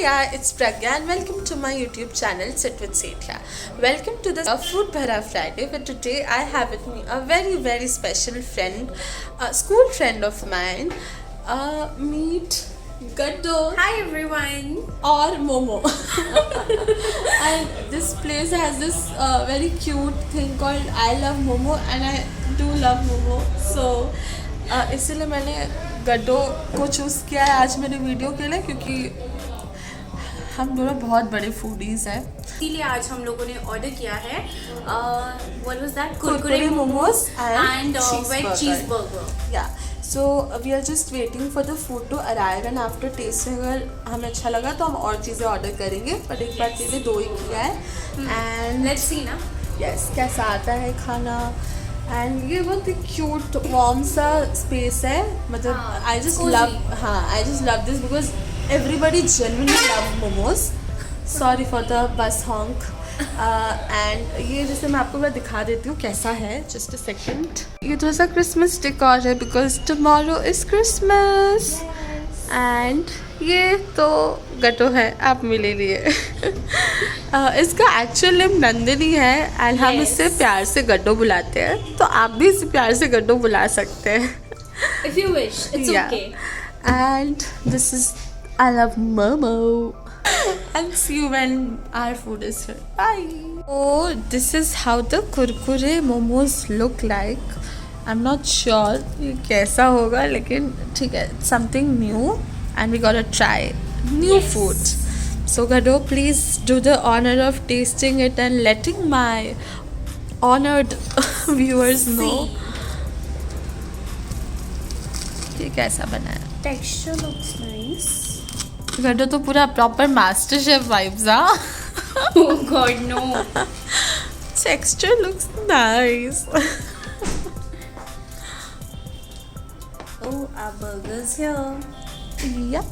yeah, it's Pragya and welcome to my YouTube channel Sit with Sethia. Welcome to the Food Bhara Friday, where today I have with me a very special friend, a school friend of mine. Meet Gaddo. Hi everyone. Or Momo. And this place has this very cute thing called I love Momo and I do love Momo. So इसीलिए मैंने गड्डो को choose किया है आज मेरे video के लिए, क्योंकि हम दोनों बहुत बड़े फूडीज़ हैं. इसीलिए आज हम लोगों ने ऑर्डर किया है what was that Kurkure momos and veg cheeseburger. Yeah so we are just waiting for the food to arrive and after tasting अगर हमें अच्छा लगा तो हम और चीज़ें ऑर्डर करेंगे, बट एक बार के लिए 2 ही किया है. एंड लेट्स सी ना यस कैसा आता है खाना. एंड ये बहुत ही क्यूट वार्म सा स्पेस है. मतलब I just love this because everybody genuinely love momos. Sorry for the bus हॉन्क. And ये जैसे मैं आपको मैं दिखा देती हूँ कैसा है. Just a second. ये थोड़ा सा क्रिसमस डेकोर है because tomorrow is Christmas. And ये तो गट्टो है, आप मिले लिए. इसका एक्चुअल नेम नंदिनी है एंड हम इससे प्यार से गड्डो बुलाते हैं, तो आप भी इसे प्यार से गड्डो बुला सकते हैं. If you wish it's okay. And this is I love momo. And see you when our food is here. Bye. Oh, this is how the kurkure momos look like. I'm not sure ये कैसा होगा, लेकिन ठीक है, something new and we gotta try new food. So Gaddo, please do the honor of tasting it and letting my honored viewers know कि कैसा बना है. Texture looks nice. गड्डो तो पूरा proper master chef vibes. Oh god no. Texture looks nice. Oh, our burgers here. Yep.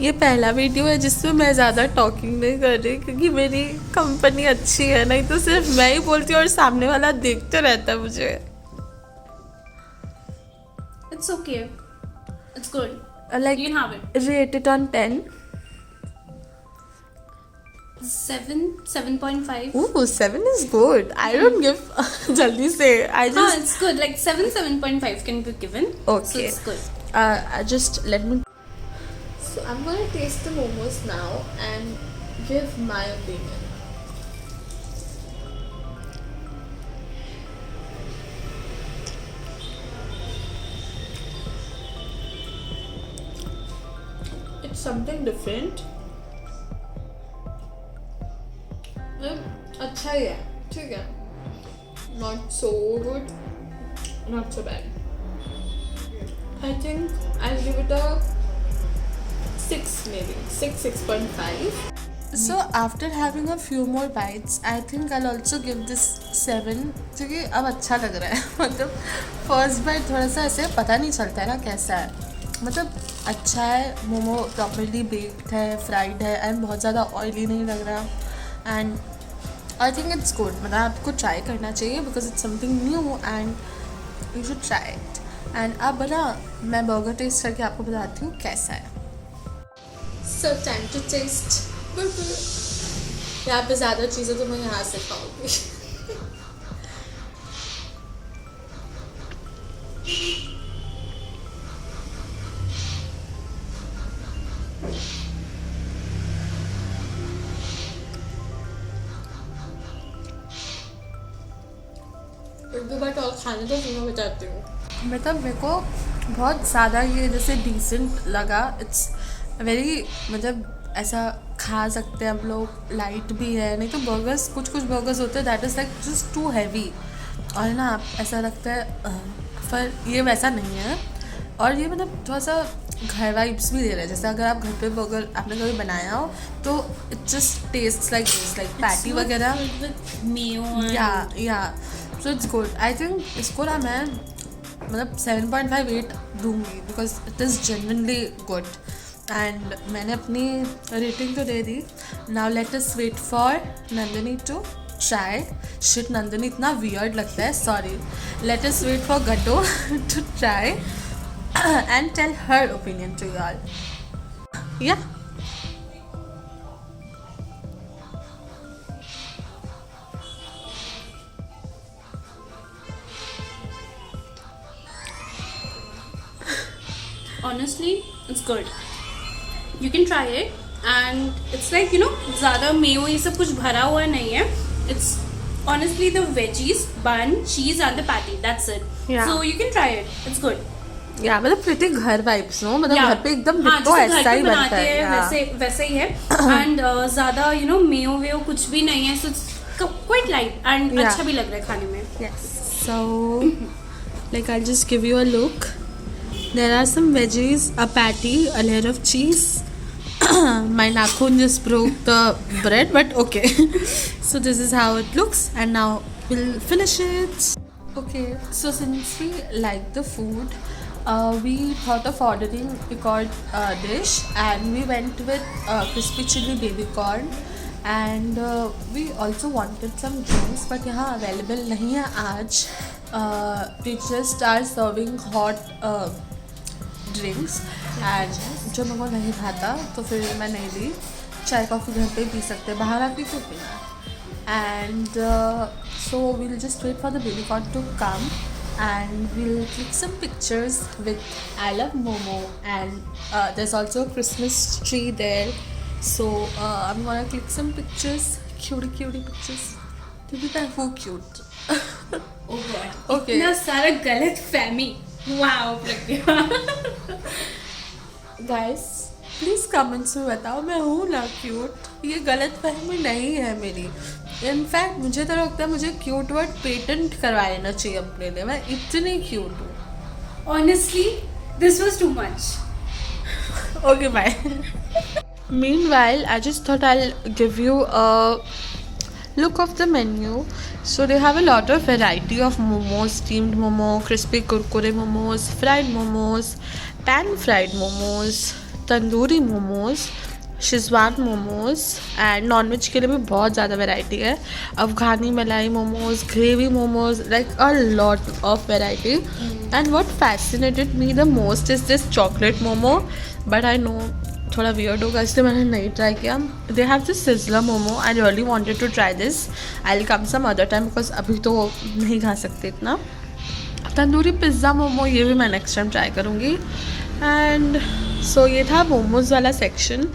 ये पहला video है जिसमें मैं ज़्यादा टॉकिंग नहीं कर रही, क्योंकि मेरी कंपनी अच्छी है, नहीं तो सिर्फ मैं ही बोलती हूँ और सामने वाला देखते रहता है मुझे. It's okay. It's good. Like you can have it. rate it on 10. 7.5. Ooh, 7 is good. I don't give jaldi से. I just it's good. Like 7.5 can be given. Okay. So it's good. Just let me. So I'm gonna taste the momos now and give my opinion. It's something different. अच्छा ही है, ठीक है. Not so good, not so bad. I think I'll give it a 6, maybe 6.5. So after having a few more bites, I think I'll also give this 7, क्योंकि अब अच्छा लग रहा है. मतलब फर्स्ट बाइट थोड़ा सा ऐसे पता नहीं चलता है ना कैसा है. मतलब अच्छा है. मोमो प्रॉपरली बेक्ड है, फ्राइड है एंड बहुत ज़्यादा ऑयली नहीं लग रहा. And I think it's good. मतलब आपको ट्राई करना चाहिए because it's something new and you should try it. And अब ना मैं बर्गर टेस्ट करके आपको बताती हूँ कैसा है. So time to taste burger. यहाँ पे ज़्यादा चीज़ें तो मैं यहाँ से खाऊंगी. एक दो बार और खाने तो मैं बताती हूँ. मतलब मेरे को बहुत ज़्यादा ये जैसे डिसेंट लगा. इट्स वेरी मतलब ऐसा खा सकते हैं हम लोग. लाइट भी है, नहीं तो बर्गर्स कुछ बर्गर्स होते हैं that is like just too heavy और ना ऐसा लगता है. पर ये वैसा नहीं है. और ये मतलब थोड़ा सा घर वाइब्स भी दे रहा है. जैसे अगर आप घर पे बर्गर आपने कभी बनाया हो तो it just taste like this, like patty वगैरह. Yeah so it's good. I think इसको ना मैं मतलब 7.58 दूंगी because it is genuinely good. And मैंने अपनी रेटिंग तो दे दी. Now let us wait for Nandini to try. Shit, Nandini इतना वियर्ड लगता है, sorry. Let us wait for Gaddo to try and tell her opinion to y'all. Yeah. Honestly, it's good. You can try it, and it's like, you know, ज़्यादा Mayo ये सब कुछ भरा हुआ नहीं है. It's honestly the veggies, bun, cheese, and the patty. That's it. Yeah. So you can try it. It's good. या मतलब pretty घर वाइब्स नो, मतलब Yeah. घर पे एकदम हाँ, डिट्टो जैसे घर ऐसा पे ही बनता बनाते है. हैं Yeah. वैसे वैसे ही है. एंड ज़्यादा यू नो मेयो वेयो कुछ भी नहीं है. So quite light and Yeah. अच्छा भी लग रहा है खाने में. Yes. So, like I'll just give you a look. There are some veggies, a patty, a layer of cheese. My nakhun just broke the bread, but okay. So this is how it looks, and now we'll finish it. Okay. So since we like the food, we thought of ordering pickled dish, and we went with crispy chili baby corn. And we also wanted some drinks, but यहाँ available नहीं है आज. They just are serving hot drinks and जो मेरे को नहीं खाता तो फिर मैं नहीं ली. चाय कॉफ़ी घर पे ही पी सकते हैं, बाहर आके क्यों पीना. And so we'll just wait for the baby corn to come and we'll click some pictures with I love Momo, and there's also a Christmas tree there, so I'm gonna click some pictures, cutie pictures to be that so cute. Oh God. Okay. इतना सारा गलत फहमी. Wow Pragya. Guys please comments में बताओ मैं हूँ ना cute. ये गलत फहमी नहीं है मेरी. इनफैक्ट मुझे तो लगता है मुझे क्यूट वर्ड पेटेंट करवा लेना चाहिए अपने लिए. मैं इतनी क्यूट हूँ. Honestly, this was too much. Okay, bye. Meanwhile, I just thought I'll give you a look of the menu. So they have a lot of variety of momos, steamed momo, crispy kurkure momos, fried momos, pan fried momos, tandoori momos, Schezwan momos. And nonveg के लिए भी बहुत ज़्यादा variety है. Afghani malai momos, gravy momos, like a lot of variety. And what fascinated me the most is this chocolate momo, but I know थोड़ा weird होगा इसलिए मैंने नहीं ट्राई किया. They have this sizzler momo. I really wanted to try this. I will come some other time because अभी तो नहीं खा सकते इतना. तंदूरी पिज़्ज़ा मोमो ये भी मैं नेक्स्ट टाइम ट्राई करूँगी. एंड सो ये था मोमोज़ वाला सेक्शन.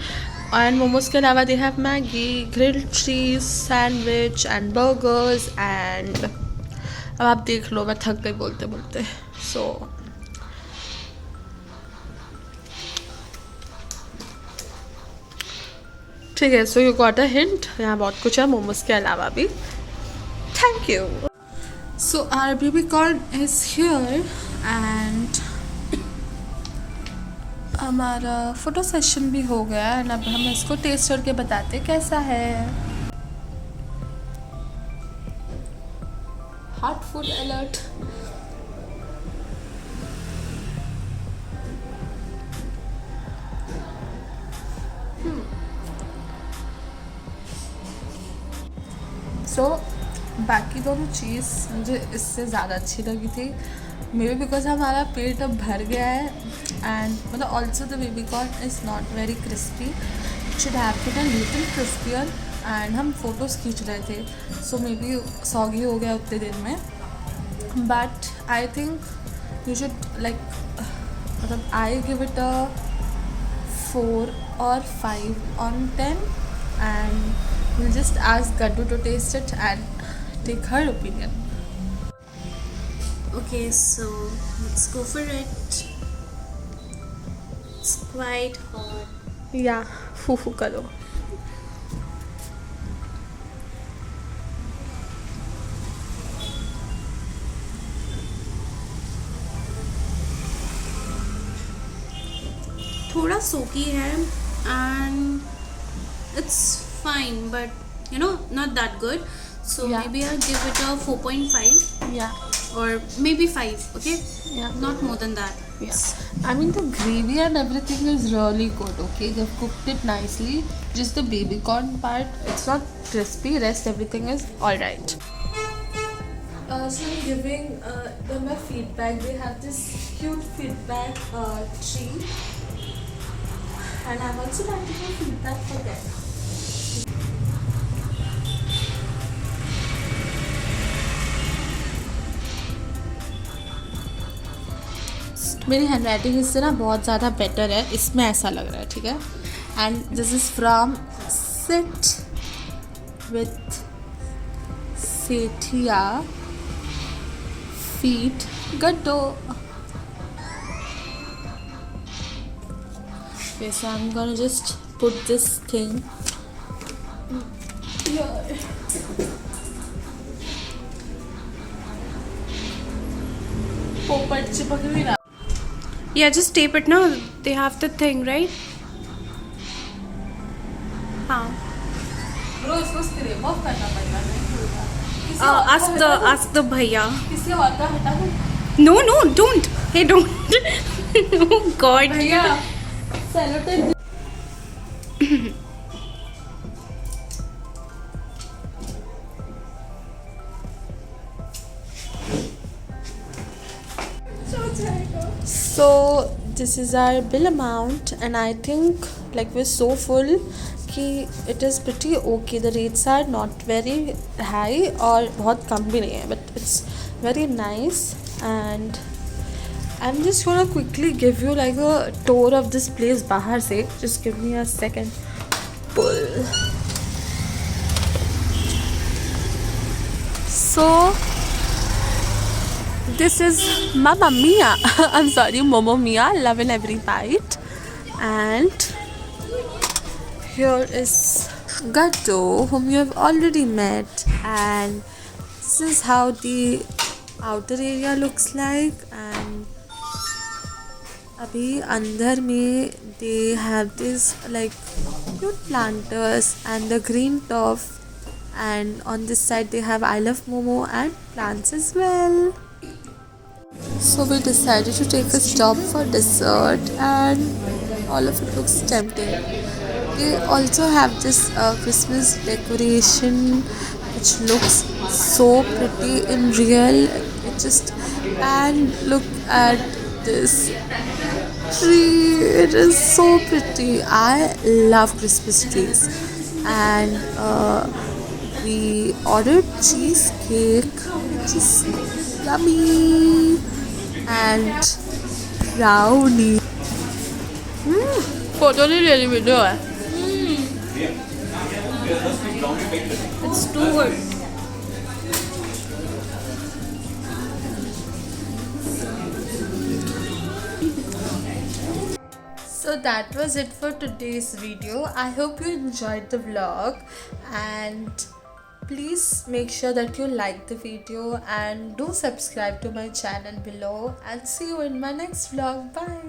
एंड मोमोज़ के अलावा they have Maggi, grilled cheese sandwich and burgers. And अब आप देख लो मैं थक गई बोलते बोलते. सो ठीक है. So you got a hint. यहाँ बहुत कुछ है मोमोज़ के अलावा भी. Thank you. So our baby corn is here and हमारा फ़ोटो सेशन भी हो गया. एंड अब हम इसको टेस्ट करके बताते कैसा है. Hot food alert. सो बाकी दोनों चीज़ मुझे इससे ज़्यादा अच्छी लगी थी. मे बी बिकॉज हमारा पेट अब भर गया है. एंड मतलब also the baby corn is not very crispy. It should have been a little crispier. And हम फ़ोटोज़ खींच रहे थे सो मे बी सॉगी हो गया उतने दिन में. But I think you should like मतलब I give it a 4 or 5 on 10. And we'll just ask Gaddu to taste it and take her opinion. Okay, so let's go for it. It's quite hot. या फूफू करो. थोड़ा सोकी है and it's fine, but you know, not that good. So Yeah. maybe I'll give it a 4.5 या or maybe 5. Okay, या not more than that. Yeah. I mean the gravy and everything is really good. Okay, they've cooked it nicely. Just the baby corn part, it's not crispy. Rest everything is all right. So I'm giving them a feedback. They have this cute feedback tree. and I'm also writing a feedback for them. मेरी hand writing इससे ना बहुत ज़्यादा better है, इसमें ऐसा लग रहा है, ठीक है. And this is from sit with Sethia feat Gaddo. Okay, so I'm gonna just put this thing here. पोपट चिपक भी रहा. Yeah, just tape it now. They have the thing, right? हाँ. Bro, इसको स्क्रीन ऑफ करना पड़ेगा. नहीं खुलता. Ask the भैया. किसी और का हटा दो. No, don't. Hey, don't. Oh God. भैया sellotape. So this is our bill amount and I think like we're so full कि it is pretty okay. The rates are not very high और बहुत कम भी नहीं है, but it's very nice. And I'm just gonna quickly give you like a tour of this place बाहर से. Just give me a second. Pull. So this is Mamma Mia. I'm sorry, Momo Mia. Love in every bite. And here is Gatto, whom you have already met. And this is how the outer area looks like. And अभी अंदर में they have this like cute planters and the green turf. And on this side they have I Love Momo and plants as well. So we decided to take a stop for dessert and all of it looks tempting. They also have this Christmas decoration which looks so pretty in real. And look at this tree. It is so pretty. I love Christmas trees. And we ordered cheesecake, which is yummy, and brownie. Photo नहीं ले रही, video है. It's too good. So that was it for today's video. I hope you enjoyed the vlog and please make sure that you like the video and do subscribe to my channel below and see you in my next vlog. Bye.